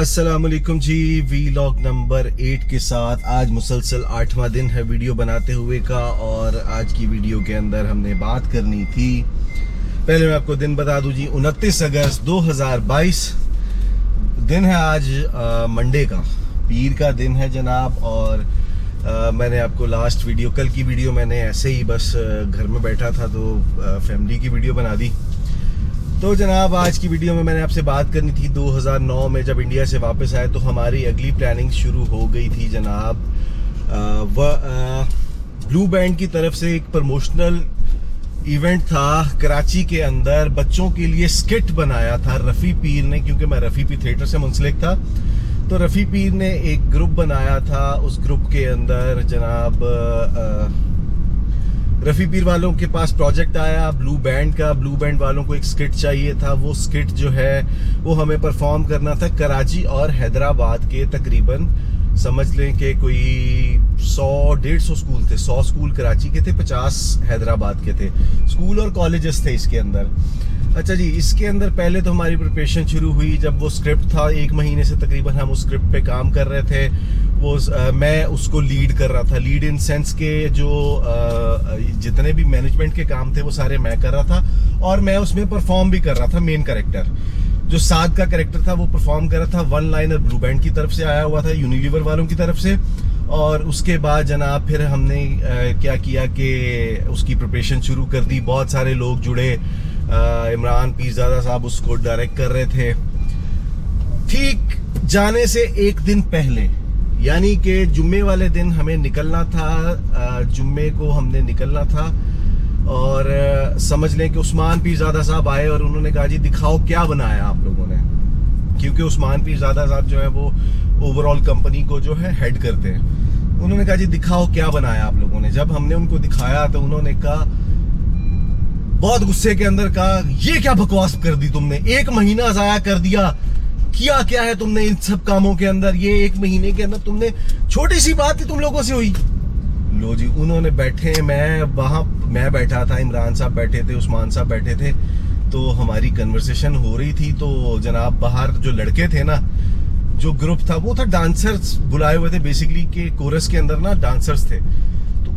अस्सलाम वालेकुम जी। Vlog number 8 के साथ आज मुसलसल 8वां दिन है वीडियो बनाते हुए का। और आज की वीडियो के अंदर हमने बात करनी थी, पहले मैं आपको दिन बता दूं जी, 29 अगस्त 2022 दिन है आज, मंडे का, पीर का दिन है जनाब। और मैंने आपको लास्ट वीडियो, कल की वीडियो मैंने ऐसे ही बस घर में बैठा था तो फैमिली की वीडियो बना दी। तो जनाब आज की वीडियो में मैंने आपसे बात करनी थी, 2009 में जब इंडिया से वापस आए तो हमारी अगली प्लानिंग शुरू हो गई थी जनाब। ब्लू बैंड की तरफ से एक प्रमोशनल इवेंट था कराची के अंदर, बच्चों के लिए स्किट बनाया था रफ़ी पीर ने, क्योंकि मैं रफ़ी पीर थिएटर से मुंसलिक था। तो रफ़ी पीर ने एक ग्रुप बनाया था, उस ग्रुप के अंदर जनाब रफ़ी पीर वालों के पास प्रोजेक्ट आया ब्लू बैंड का। ब्लू बैंड वालों को एक स्किट चाहिए था, वो स्किट जो है वो हमें परफॉर्म करना था कराची और हैदराबाद के तकरीबन समझ लें कि कोई 100-150 स्कूल थे। 100 स्कूल कराची के थे, 50 हैदराबाद के थे, स्कूल और कॉलेजेस थे इसके अंदर। अच्छा जी, इसके अंदर पहले तो हमारी प्रिपरेशन शुरू हुई जब वो स्क्रिप्ट था, 1 महीने से तकरीबन हम उस स्क्रिप्ट पे काम कर रहे थे। वो मैं उसको लीड कर रहा था, लीड इन सेंस के जो जितने भी मैनेजमेंट के काम थे वो सारे मैं कर रहा था, और मैं उसमें परफॉर्म भी कर रहा था। मेन कैरेक्टर जो साद का कैरेक्टर था वो परफॉर्म कर रहा था, 1 लाइनर ब्लू बैंड की तरफ से आया हुआ था, यूनिलीवर वालों की तरफ से। और उसके बाद जनाब फिर हमने क्या किया कि उसकी प्रिपरेशन शुरू कर दी, बहुत सारे लोग जुड़े। इमरान पीरजादा साहब उसको डायरेक्ट कर रहे थे। ठीक जाने से 1 दिन पहले, यानी कि जुम्मे वाले दिन हमें निकलना था, जुम्मे को हमने निकलना था, और समझ लें कि उस्मान पीरजादा साहब आए और उन्होंने कहा जी दिखाओ क्या बनाया आप लोगों ने, क्योंकि उस्मान पीरजादा साहब जो है वो ओवरऑल कंपनी को जो है हेड करते हैं। उन्होंने कहा जी दिखाओ क्या बनाया आप लोगों ने। जब हमने उनको दिखाया तो उन्होंने कहा, बहुत गुस्से के अंदर कहा, ये क्या बकवास कर दी तुमने, 1 महीना जाया कर दिया, किया क्या है तुमने इन सब कामों के अंदर, ये 1 महीने के अंदर तुमने, छोटी सी बात थी तुम लोगों से हुई। लो जी, उन्होंने बैठे, मैं बैठा था, इमरान साहब बैठे थे, उस्मान साहब बैठे थे, तो हमारी कन्वर्सेशन हो रही थी। तो जनाब बाहर जो लड़के थे ना, जो ग्रुप था वो था डांसर्स बुलाए हुए थे बेसिकली, के कोरस के अंदर ना डांसर्स थे। तो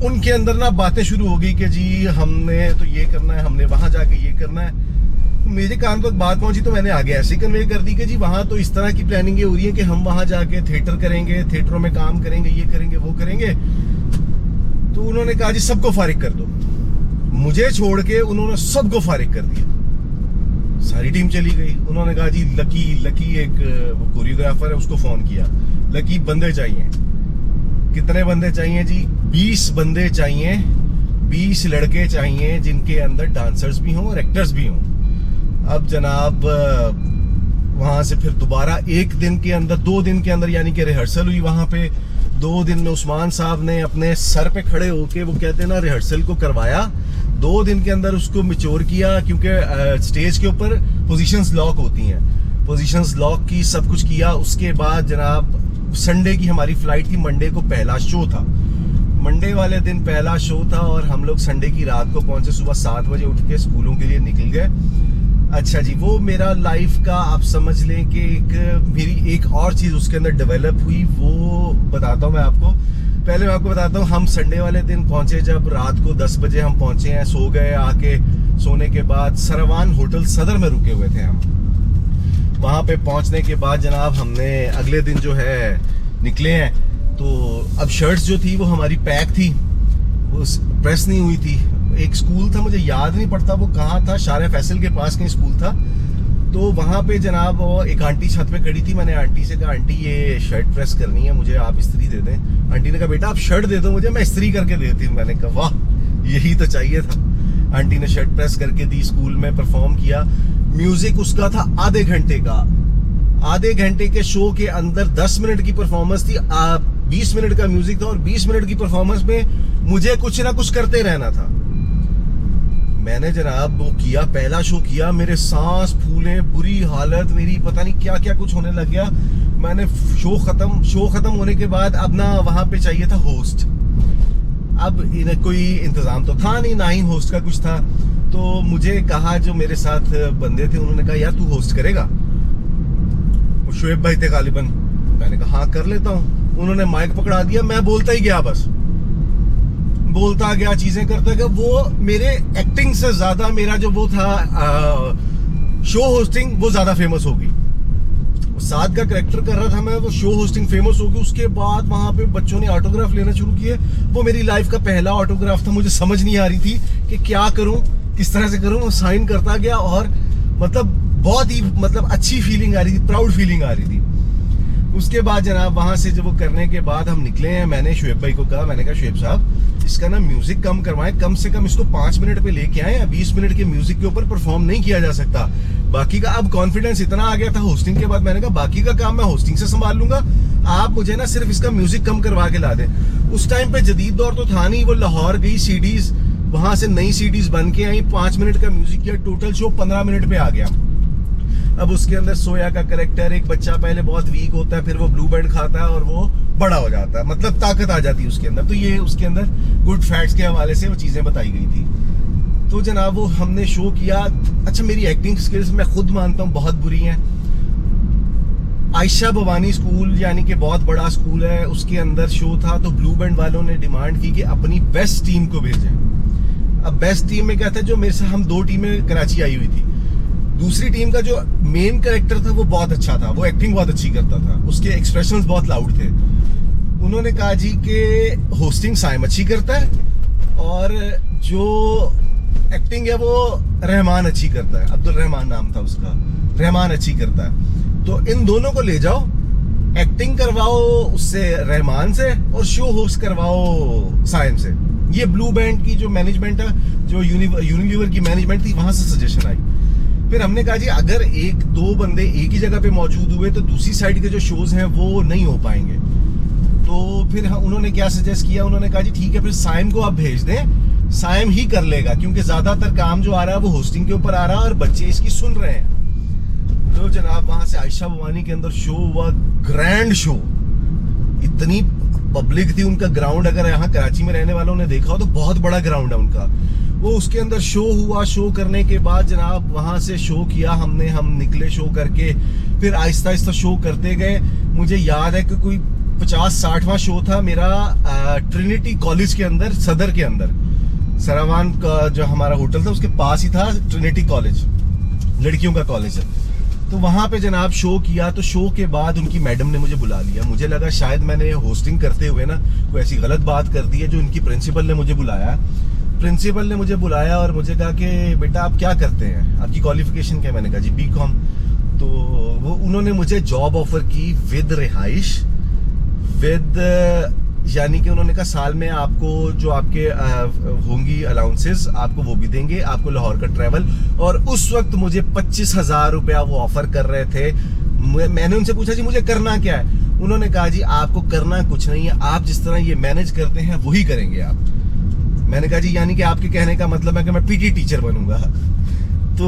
उनके अंदर ना बातें शुरू हो गई कि जी हमने तो ये करना है, हमने वहां जाके ये करना है। मेरे कान तक बात पहुंची तो मैंने आगे ऐसे कन्वे कर दी कि जी वहां तो इस तरह की प्लानिंग हो रही है कि हम वहां जाके थिएटर करेंगे, थिएटरों में काम करेंगे, ये करेंगे वो करेंगे। तो उन्होंने कहा जी सबको फारिग कर दो, मुझे छोड़ के उन्होंने सबको फारिग कर दिया, सारी टीम चली गई। उन्होंने कहा जी लकी एक वो कोरियोग्राफर है, उसको फोन किया, लकी बंदे चाहिए। कितने बंदे चाहिए जी? 20 बंदे चाहिए, 20 लड़के चाहिए जिनके अंदर डांसर्स भी हों और एक्टर्स भी हों। अब जनाब वहां से फिर दोबारा 1 दिन के अंदर, 2 दिन के अंदर, यानी कि रिहर्सल हुई वहां पे। 2 दिन में उस्मान साहब ने अपने सर पे खड़े होके, वो कहते हैं ना, रिहर्सल को करवाया। 2 दिन के अंदर उसको मैच्योर किया, क्योंकि स्टेज के ऊपर पोजीशंस लॉक होती हैं, पोजीशंस लॉक की, सब कुछ किया। उसके बाद जनाब संडे की हमारी फ्लाइट थी, मंडे को पहला शो था, मंडे वाले दिन पहला शो था, और हम लोग संडे की रात को पहुंचे, सुबह 7 बजे उठ के स्कूलों के लिए निकल गए। अच्छा जी, वो मेरा लाइफ का आप समझ लें कि मेरी एक और चीज़ उसके अंदर डेवलप हुई, वो बताता हूँ मैं आपको। पहले मैं आपको बताता हूँ, हम संडे वाले दिन पहुंचे, जब रात को 10 बजे हम पहुंचे हैं, सो गए। आके सोने के बाद सरवान होटल सदर में रुके हुए थे हम। वहाँ पे पहुंचने के बाद जनाब हमने अगले दिन जो है निकले हैं, तो अब शर्ट्स जो थी वो हमारी पैक थी, वो प्रेस नहीं हुई थी। एक स्कूल था, मुझे याद नहीं पड़ता वो कहाँ था, शारे फैसल के पास कहीं स्कूल था। तो वहाँ पे जनाब वो एक आंटी छत पे खड़ी थी। मैंने आंटी से कहा, आंटी ये शर्ट प्रेस करनी है, मुझे आप इस्त्री दे दें। आंटी ने कहा, बेटा आप शर्ट दे दो मुझे, मैं इस्त्री करके देती हूँ। मैंने कहा वाह, यही तो चाहिए था। आंटी ने शर्ट प्रेस करके दी, स्कूल में परफॉर्म किया। म्यूजिक उसका था आधे घंटे का, आधे घंटे के शो के अंदर 10 मिनट की परफॉर्मेंस थी, 20 मिनट का म्यूजिक था, और 20 मिनट की परफॉर्मेंस में मुझे कुछ ना कुछ करते रहना था। मैंने जनाब वो किया, पहला शो किया, मेरे सांस फूले, बुरी हालत मेरी, पता नहीं क्या क्या कुछ होने लग गया। मैंने शो खत्म होने के बाद अब ना वहां पे चाहिए था होस्ट। अब कोई इंतजाम तो था नहीं, ना ही होस्ट का कुछ था। तो मुझे कहा, जो मेरे साथ बंदे थे उन्होंने कहा यार तू होस्ट करेगा। वो शुएब भाई थे गालिबन। मैंने कहा हाँ कर लेता हूँ। उन्होंने माइक पकड़ा दिया, मैं बोलता ही गया, बस बोलता गया, चीजें करता गया। वो मेरे एक्टिंग से ज्यादा मेरा जो वो था शो होस्टिंग, वो ज्यादा फेमस होगी। साथ का कैरेक्टर कर रहा था मैं, वो शो होस्टिंग फेमस होगी। उसके बाद वहां पे बच्चों ने ऑटोग्राफ लेना शुरू किए। वो मेरी लाइफ का पहला ऑटोग्राफ था। मुझे समझ नहीं आ रही थी कि क्या करूं, किस तरह से करूं। वो साइन करता गया और मतलब बहुत ही मतलब अच्छी फीलिंग आ रही थी, प्राउड फीलिंग आ रही थी। उसके बाद जनाब वहां से जब वो करने के बाद हम निकले हैं, मैंने शुएब भाई को कहा, मैंने कहा शुएब साहब इसका ना म्यूजिक कम करवाएं, कम से कम इसको 5 मिनट पे लेके आए। 20 मिनट के म्यूजिक के ऊपर परफॉर्म नहीं किया जा सकता। बाकी का अब कॉन्फिडेंस इतना आ गया था होस्टिंग के बाद, मैंने कहा बाकी का काम मैं होस्टिंग से संभाल लूंगा, आप मुझे ना सिर्फ इसका म्यूजिक कम करवा के ला दें। उस टाइम पे जदीद दौर तो था नहीं। वो लाहौर गई सीडीज, वहां से नई सीडीज बन के आई, 5 मिनट का म्यूजिक किया, टोटल शो 15 मिनट पे आ गया। अब उसके अंदर सोया का कैरेक्टर, एक बच्चा पहले बहुत वीक होता है, फिर वो ब्लू बैंड खाता है और वो बड़ा हो जाता है, मतलब ताकत आ जाती है उसके अंदर। तो ये उसके अंदर गुड फैट्स के हवाले से वो चीजें बताई गई थी। तो जनाब वो हमने शो किया। अच्छा, मेरी एक्टिंग स्किल्स मैं खुद मानता हूँ बहुत बुरी हैं। आयशा भवानी स्कूल यानी कि बहुत बड़ा स्कूल है, उसके अंदर शो था। तो ब्लू बैंड वालों ने डिमांड की कि अपनी बेस्ट टीम को भेजें। अब बेस्ट टीम में क्या था, जो मेरे से हम 2 टीमें कराची आई हुई थी। दूसरी टीम का जो मेन कैरेक्टर था वो बहुत अच्छा था, वो एक्टिंग बहुत अच्छी करता था, उसके एक्सप्रेशंस बहुत लाउड थे। उन्होंने कहा जी कि होस्टिंग साइम अच्छी करता है और जो एक्टिंग है वो रहमान अच्छी करता है, अब्दुल रहमान नाम था उसका, रहमान अच्छी करता है। तो इन दोनों को ले जाओ, एक्टिंग करवाओ उससे, रहमान से, और शो होस्ट करवाओ साइम से। ये ब्लू बैंड की जो मैनेजमेंट है, जो यूनिलीवर की मैनेजमेंट थी, वहां से सजेशन आई। फिर हमने कहा जी अगर 1-2 बंदे एक ही जगह पे मौजूद हुए तो दूसरी साइड के जो शोज हैं वो नहीं हो पाएंगे। तो फिर उन्होंने क्या सजेस्ट किया, उन्होंने कहा जी ठीक है फिर साइम को आप भेज दें, साइम ही कर लेगा, क्योंकि ज्यादातर काम जो आ रहा है वो होस्टिंग के ऊपर आ रहा है और बच्चे इसकी सुन रहे हैं। तो जनाब वहां से आयशा भवानी के अंदर शो हुआ, ग्रैंड शो। इतनी पब्लिक थी, उनका ग्राउंड अगर यहाँ कराची में रहने वालों ने देखा हो तो बहुत बड़ा ग्राउंड है उनका। वो उसके अंदर शो हुआ। शो करने के बाद जनाब वहां से शो किया हमने, हम निकले शो करके, फिर आहिस्ता आहिस्ता शो करते गए। मुझे याद है कि कोई 50-60वां शो था मेरा ट्रिनिटी कॉलेज के अंदर, सदर के अंदर, सरावान का जो हमारा होटल था उसके पास ही था ट्रिनिटी कॉलेज, लड़कियों का कॉलेज है। तो वहां पे जनाब शो किया। तो शो के बाद उनकी मैडम ने मुझे बुला लिया। मुझे लगा शायद मैंने होस्टिंग करते हुए ना कोई ऐसी गलत बात कर दी है। जो उनकी प्रिंसिपल ने मुझे बुलाया, प्रिंसिपल ने मुझे बुलाया और मुझे कहा कि बेटा आप क्या करते हैं, आपकी क्वालिफिकेशन क्या है। मैंने कहा जी बीकॉम। तो वो उन्होंने मुझे जॉब ऑफर की विद रिहाइश, विद यानी कि उन्होंने कहा साल में आपको जो आपके होंगी अलाउंसेस आपको वो भी देंगे, आपको लाहौर का ट्रैवल। और उस वक्त मुझे 25,000 रुपया वो ऑफर कर रहे थे। मैंने उनसे पूछा जी मुझे करना क्या है। उन्होंने कहा जी आपको करना कुछ नहीं है, आप जिस तरह ये मैनेज करते हैं वही करेंगे आप। मैंने कहा जी यानी कि आपके कहने का मतलब है कि मैं पीटी टीचर बनूंगा। तो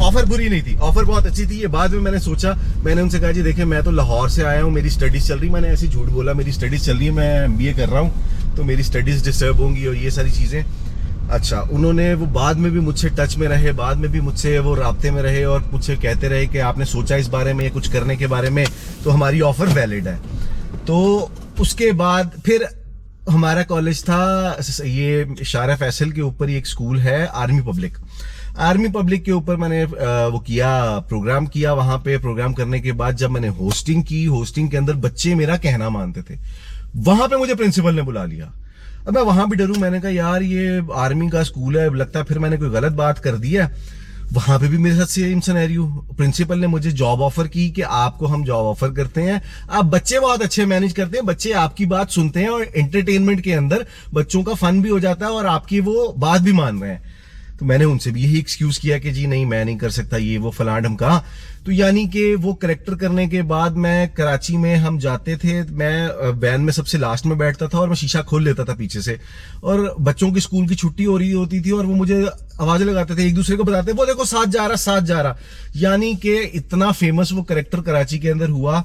ऑफर बुरी नहीं थी, ऑफर बहुत अच्छी थी। ये बाद में मैंने सोचा, मैंने उनसे कहा जी देखिए मैं तो लाहौर से आया हूँ, मेरी स्टडीज चल रही, मैंने ऐसे झूठ बोला मेरी स्टडीज चल रही है, मैं एमबीए कर रहा हूँ, तो मेरी स्टडीज डिस्टर्ब होंगी और ये सारी चीजें। अच्छा, उन्होंने वो बाद में भी मुझसे टच में रहे, बाद में भी मुझसे वो राब्ते में रहे और मुझसे कहते रहे कि आपने सोचा इस बारे में कुछ करने के बारे में, तो हमारी ऑफर वैलिड है। तो उसके बाद फिर हमारा कॉलेज था, ये शारा फैसल के ऊपर ही एक स्कूल है, आर्मी पब्लिक के ऊपर मैंने वो किया, प्रोग्राम किया। वहां पे प्रोग्राम करने के बाद जब मैंने होस्टिंग की, होस्टिंग के अंदर बच्चे मेरा कहना मानते थे। वहां पे मुझे प्रिंसिपल ने बुला लिया। अब मैं वहां भी डरूं, मैंने कहा यार ये आर्मी का स्कूल है, लगता है फिर मैंने कोई गलत बात कर दी है। वहां पे भी मेरे साथ सेम सिनेरियो। प्रिंसिपल ने मुझे जॉब ऑफर की कि आपको हम जॉब ऑफर करते हैं, आप बच्चे बहुत अच्छे मैनेज करते हैं, बच्चे आपकी बात सुनते हैं और एंटरटेनमेंट के अंदर बच्चों का फन भी हो जाता है और आपकी वो बात भी मान रहे हैं। तो मैंने उनसे भी यही एक्सक्यूज किया कि जी नहीं मैं नहीं कर सकता, ये वो फलान ढमका। तो यानी कि वो करेक्टर करने के बाद मैं कराची में, हम जाते थे, मैं वैन में सबसे लास्ट में बैठता था और मैं शीशा खोल लेता था पीछे से, और बच्चों की स्कूल की छुट्टी हो रही होती थी और वो मुझे आवाजें लगाते थे, एक दूसरे को बताते वो देखो साथ जा रहा। यानी कि इतना फेमस वो करेक्टर कराची के अंदर हुआ।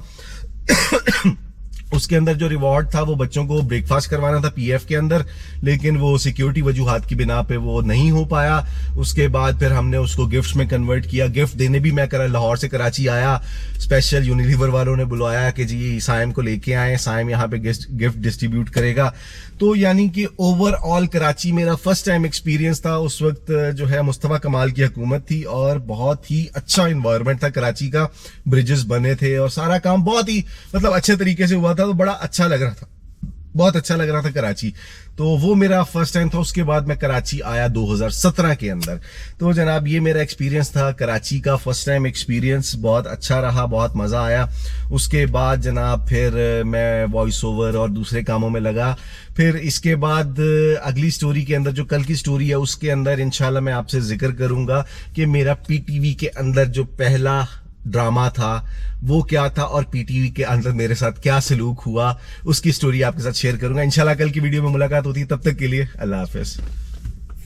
उसके अंदर जो रिवॉर्ड था वो बच्चों को ब्रेकफास्ट करवाना था पीएफ के अंदर, लेकिन वो सिक्योरिटी वजूहात की बिना पे वो नहीं हो पाया। उसके बाद फिर हमने उसको गिफ्ट्स में कन्वर्ट किया। गिफ्ट देने भी मैं लाहौर से कराची आया, स्पेशल यूनिलीवर वालों ने बुलवाया कि जी साइम को लेके आए, साइम यहाँ पे गिफ्ट डिस्ट्रीब्यूट करेगा। तो यानी कि ओवरऑल कराची मेरा फर्स्ट टाइम एक्सपीरियंस था। उस वक्त जो है मुस्तफा कमाल की हुकूमत थी और बहुत ही अच्छा इन्वायरमेंट था कराची का, ब्रिजेस बने थे और सारा काम बहुत ही मतलब अच्छे तरीके से हुआ था। तो बड़ा अच्छा लग रहा था, बहुत अच्छा लग रहा था कराची। तो वो मेरा फर्स्ट टाइम था। उसके बाद मैं कराची आया 2017 के अंदर। तो जनाब ये मेरा एक्सपीरियंस था कराची का, फर्स्ट टाइम एक्सपीरियंस, बहुत अच्छा रहा, बहुत मज़ा आया। उसके बाद जनाब फिर मैं वॉइस ओवर और दूसरे कामों में लगा। फिर इसके बाद अगली स्टोरी के अंदर, जो कल की स्टोरी है, उसके अंदर इंशाल्लाह मैं आपसे जिक्र करूंगा कि मेरा पीटीवी के अंदर जो पहला ड्रामा था वो क्या था और पीटीवी के अंदर मेरे साथ क्या सलूक हुआ, उसकी स्टोरी आपके साथ शेयर करूंगा इंशाल्लाह। कल की वीडियो में मुलाकात होती है, तब तक के लिए अल्लाह हाफिज।